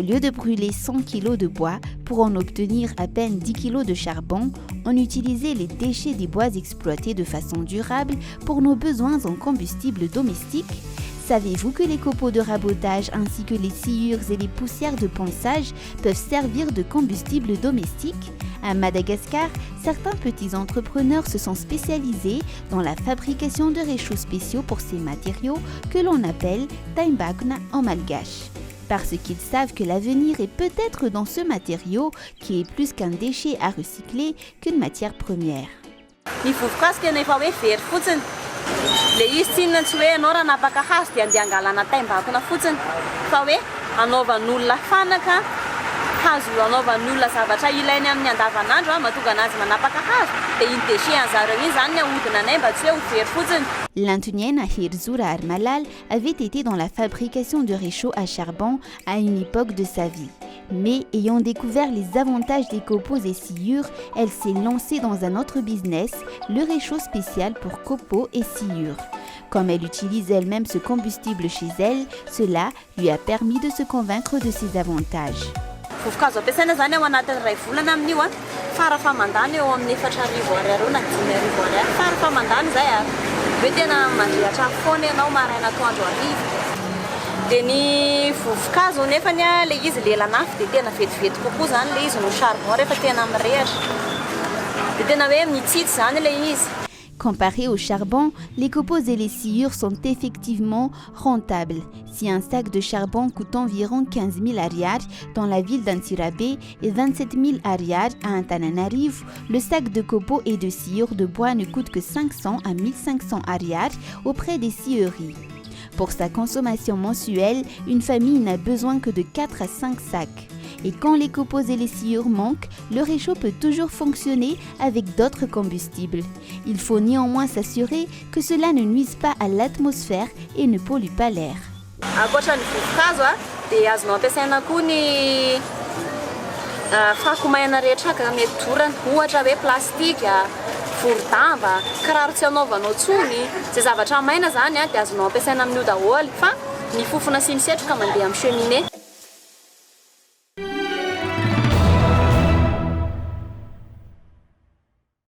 lieu de brûler 100 kg de bois pour en obtenir à peine 10 kg de charbon, on utilisait les déchets des bois exploités de façon durable pour nos besoins en combustible domestique. Savez-vous que les copeaux de rabotage ainsi que les sciures et les poussières de ponçage peuvent servir de combustible domestique? À Madagascar, certains petits entrepreneurs se sont spécialisés dans la fabrication de réchauds spéciaux pour ces matériaux que l'on appelle taimbakna en malgache. Parce qu'ils savent que l'avenir est peut-être dans ce matériau qui est plus qu'un déchet à recycler qu'une matière première. Le izy tsinona tsy hoe anao raha napaka hazo dia andeha angalana taimbakona fotsiny fa hoe anaovan'olona fanaka hazo anaovan'olona zavatra ilainy amin'ny andavanandro mahatonga anazy manapaka hazo dia iny déchet an'zareo iny zany ny ahodina anay mba tsy hoe ho very fotsiny. L'Antonienne Hirzura Armalal avait été dans la fabrication de réchauds à charbon à une époque de sa vie. Mais ayant découvert les avantages des copeaux et sciures, elle s'est lancée dans un autre business, le réchaud spécial pour copeaux et sciures. Comme elle utilise elle-même ce combustible chez elle, cela lui a permis de se convaincre de ses avantages. Vovokazo ampiasaina zany ao anatin'ny ray volana amin'io fara-famandana eo amin'ny 4,000 ariary na 5,000 ariary fara-famandana zay hoe tena mandrehatra foana ianao maraina atoandro hariva. Dia ny vovokazo nefany le izy lelanafy dia tena vetivety kokoa zany le izy no charbon rehefa tena mirehatra. Dia tena hoe mitsitsy zany le izy. Comparé au charbon, les copeaux et les sciures sont effectivement rentables. Si un sac de charbon coûte environ 15 000 ariary dans la ville d'Antsirabe et 27 000 ariary à Antananarivo, le sac de copeaux et de sciures de bois ne coûte que 500 à 1500 ariary auprès des scieries. Pour sa consommation mensuelle, une famille n'a besoin que de 4 à 5 sacs. Et quand les copeaux et les sciures manquent, le réchaud peut toujours fonctionner avec d'autres combustibles. Il faut néanmoins s'assurer que cela ne nuise pas à l'atmosphère et ne pollue pas l'air. Ankoatra ny vovokazo dia azonao ampiasaina koa ny fakomaina rehetra ka mety dorana, ohatra hoe plastika, vorodamba, kiraro tsy anaovanao tsony, zay zavatra maina zany dia azonao ampiasaina amin'io daholo fa ny fofona sy ny setroka mandeha amin'ny cheminée.